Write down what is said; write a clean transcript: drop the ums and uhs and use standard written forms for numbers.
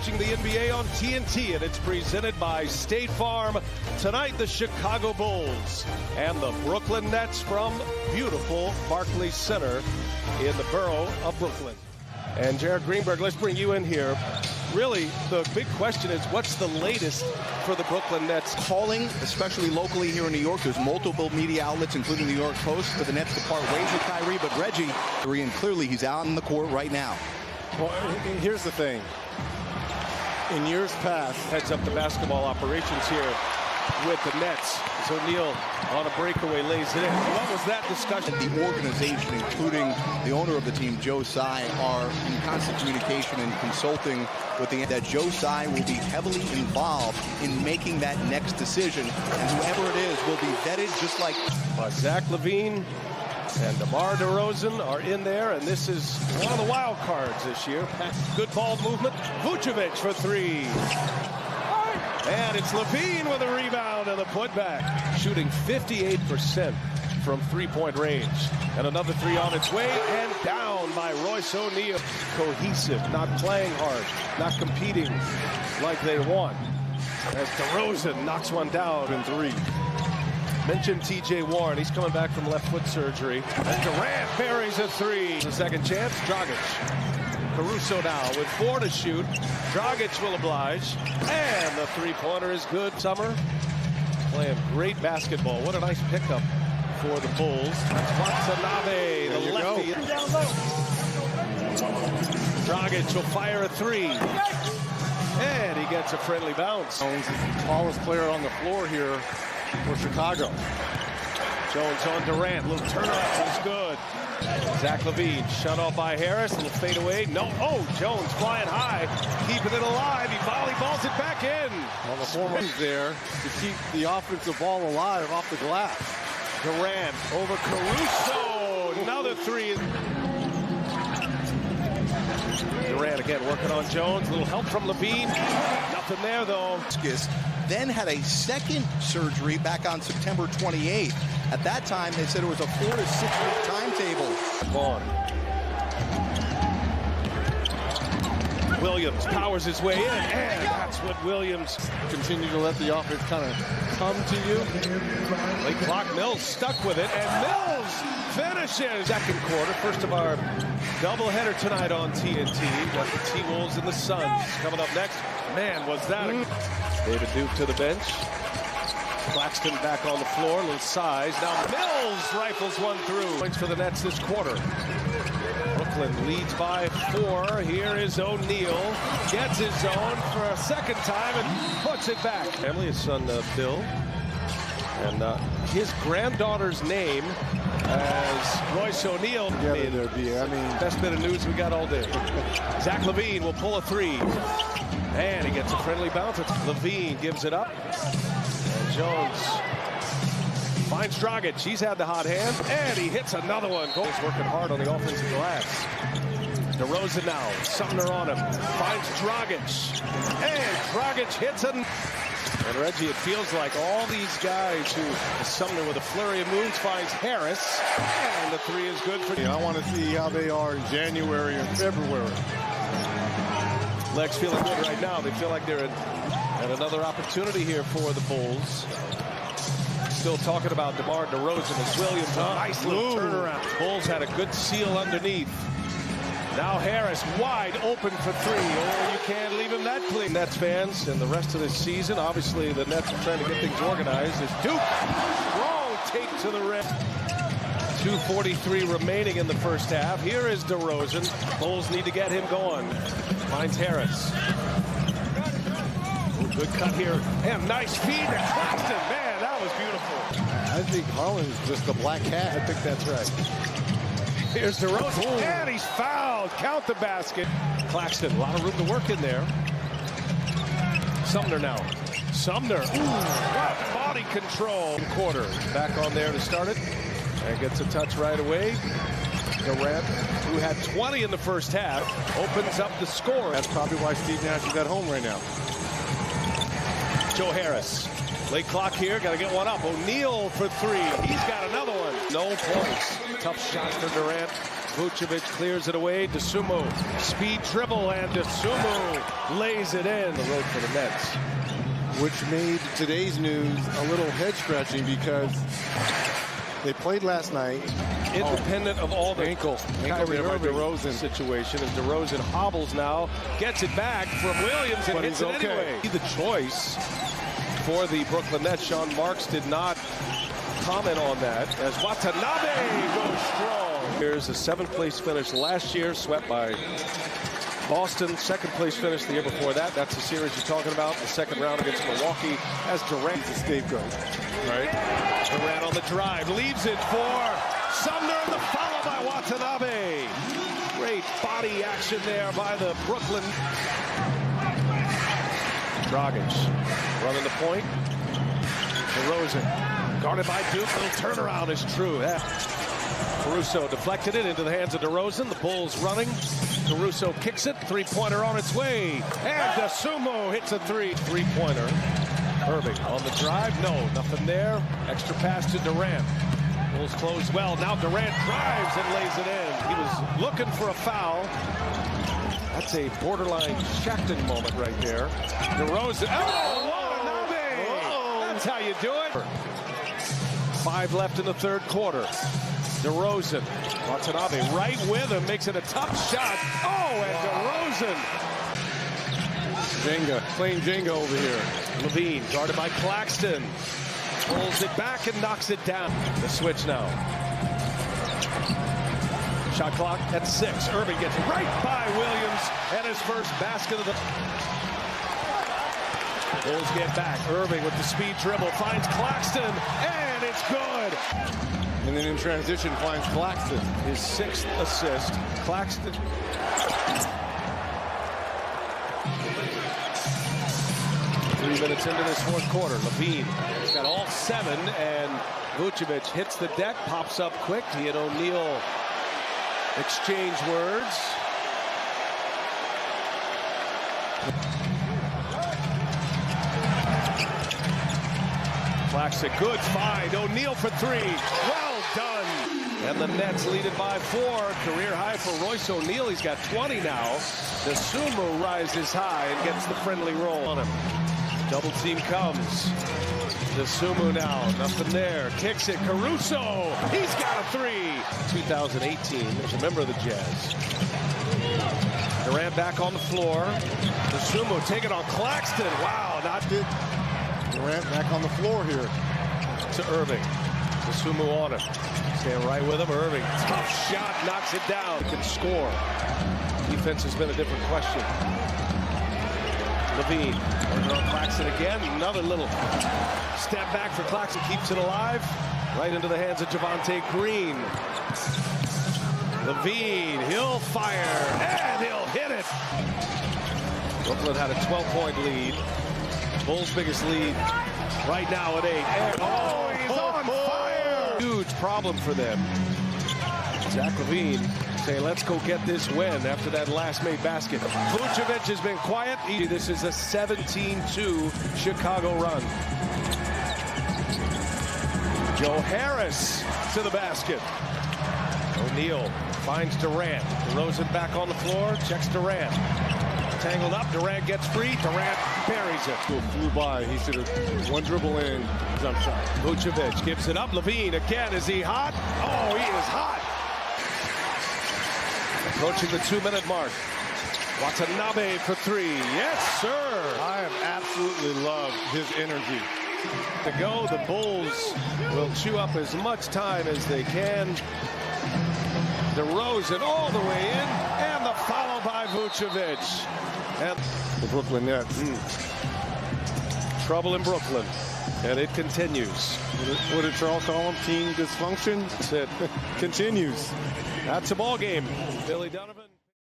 watching the NBA on TNT, and it's presented by State Farm. Tonight, the Chicago Bulls and the Brooklyn Nets from beautiful Barclays Center in the borough of Brooklyn. And Jared Greenberg, let's bring you in here. Really, the big question is, what's the latest for the Brooklyn Nets? Calling, especially locally here in New York, there's multiple media outlets, including the New York Post, for the Nets to part ways with Kyrie, but Reggie, and clearly he's out on the court right now. Well, here's the thing. In years past, Heads up the basketball operations here with the Nets. So O'Neal on a breakaway lays it in. What was that discussion? The organization, including the owner of the team, Joe Tsai, are in constant communication and consulting with that Joe Tsai will be heavily involved in making that next decision, and whoever it is will be vetted just like Zach LaVine and DeMar DeRozan are in there, and this is one of the wild cards this year. Good ball movement. Vucevic for three. And it's LaVine with a rebound and a putback. Shooting 58% from three-point range. And another three on its way and down by Royce O'Neal. Cohesive, not playing hard, not competing like they want. As DeRozan knocks one down in three. Mentioned T.J. Warren. He's coming back from left foot surgery. And Durant buries a three. The second chance, Dragic. Caruso now with 4 to shoot. Dragic will oblige. And the three-pointer is good. Summer playing great basketball. What a nice pickup for the Bulls. Watanabe, the lefty. Dragic will fire a three. And he gets a friendly bounce. Jones is the tallest player on the floor here for Chicago. Jones on Durant. Little turnaround is good. Zach LaVine shut off by Harris. Little fade away. No. Oh, Jones flying high. Keeping it alive. He volleyballs it back in. Well, the former there to keep the offensive ball alive off the glass. Durant over Caruso. Another three. Durant again working on Jones. A little help from LaVine. Nothing there, though. Then had a second surgery back on September 28th. At that time, they said it was a 4 to 6 week timetable. Vaughn. Williams powers his way in, and that's what Williams. Continue to let the offense kind of come to you. Late clock, Mills stuck with it, and Mills finishes. Second quarter, first of our doubleheader tonight on TNT. Got the T-Wolves and the Suns coming up next. Man, was that David Duke to the bench. Claxton back on the floor, a little size. Now Mills rifles one through. Points for the Nets this quarter. Brooklyn leads by 4. Here is O'Neal. Gets his own for a second time and puts it back. Family, his son Bill. And his granddaughter's name as Royce O'Neal. Best bit of news we got all day. Zach LaVine will pull a three. And he gets a friendly bounce. LaVine gives it up. And Jones finds Dragic. He's had the hot hand. And he hits another one. He's working hard on the offensive glass. DeRozan now. Sumner on him. Finds Dragic. And Dragic hits him. And Reggie, it feels like all these guys who Sumner with a flurry of moves finds Harris. And the three is good for I want to see how they are in January and February. Legs feeling good right now. They feel like they're at another opportunity here for the Bulls. Still talking about DeMar DeRozan as Williams. A nice little turnaround. Bulls had a good seal underneath. Now Harris wide open for three. Oh, you can't leave him that clean. Nets fans and the rest of this season. Obviously, the Nets are trying to get things organized. As Duke, strong take to the rim. 2:43 remaining in the first half. Here is DeRozan. Bulls need to get him going. Finds Harris. Good cut here. And nice feed to Claxton. Man, that was beautiful. I think Harlan's just a black cat. I think that's right. Here's DeRozan. And he's fouled. Count the basket. Claxton, a lot of room to work in there. Sumner now. Sumner. What body control. Quarter. Back on there to start it. And gets a touch right away. Durant, who had 20 in the first half, opens up the score. That's probably why Steve Nash is at home right now. Joe Harris. Late clock here. Got to get one up. O'Neal for three. He's got another one. No points. Tough shot for Durant. Vucevic clears it away. DeSumo, speed dribble, and DeSumo lays it in. The road for the Nets. Which made today's news a little head-scratching because they played last night. Independent of all the Ankle Kyrie there by Irving DeRozan. situation, as DeRozan hobbles now, gets it back from Williams and But hits he's it okay. anyway. The choice for the Brooklyn Nets. Sean Marks did not comment on that as Watanabe goes strong. Here's a 7th place finish last year, swept by Boston. 2nd place finish the year before that. That's the series you're talking about. The 2nd round against Milwaukee as Durant, the scapegoat. Right? Durant on the drive, leaves it for Sumner, and the follow by Watanabe. Great body action there by the Brooklyn. Dragic running the point. DeRozan guarded by Duke. Little turnaround is true. Caruso deflected it into the hands of DeRozan. The Bulls running. Caruso kicks it. 3-pointer on its way. And DeSumo hits a 3-pointer. Irving on the drive. No, nothing there. Extra pass to Durant. Bulls close well. Now Durant drives and lays it in. He was looking for a foul. That's a borderline Shackton moment right there. DeRozan. Oh, Watanabe! That's how you do it. 5 left in the 3rd quarter. DeRozan. Watanabe right with him. Makes it a tough shot. Oh, and DeRozan. Jenga, playing Jenga over here. Levine guarded by Claxton. Pulls it back and knocks it down. The switch now. Shot clock at 6. Irving gets right by Williams and his first basket of the... Bulls get back. Irving with the speed dribble finds Claxton, and it's good. And then in transition finds Claxton. His 6th assist. Claxton. Three minutes into this 4th quarter. Levine has got all 7, and Vucevic hits the deck, pops up quick. He and O'Neal exchange words. Claxton, good find. O'Neal for 3. Well done. And the Nets lead it by 4. Career high for Royce O'Neal. He's got 20 now. DeSumo rises high and gets the friendly roll on him. Double team comes. DeSumo now, nothing there. Kicks it. Caruso. He's got a 3. 2018. There's a member of the Jazz. Durant back on the floor. DeSumo taking on Claxton. Wow, not good. Durant back on the floor here. To Irving. DeSumo on him. Staying right with him. Irving. Tough shot. Knocks it down. Can score. Defense has been a different question. Levine. Working on Claxton again. Another little step back for Claxton. Keeps it alive. Right into the hands of Javonte Green. Levine. He'll fire. And he'll hit it. Brooklyn had a 12-point lead. Bulls' biggest lead right now at 8. And he's on fire! Huge problem for them. Zach LaVine saying, let's go get this win after that last made basket. Vucevic has been quiet. This is a 17-2 Chicago run. Joe Harris to the basket. O'Neal finds Durant. DeRozan back on the floor. Checks Durant. Tangled up. Durant gets free. Durant buries it. Flew by. He should have one dribble in. Jump shot. Vucevic gives it up. Levine again. Is he hot? Oh, he is hot. Approaching the 2-minute mark. Watanabe for 3. Yes, sir. I have absolutely loved his energy. To go, the Bulls will chew up as much time as they can. DeRozan all the way in, and the follow by Vucevic. And The Brooklyn Nets. Trouble in Brooklyn, and it continues. What did Charles call him? Team dysfunction? That's it. Continues. That's a ball game. Billy Donovan.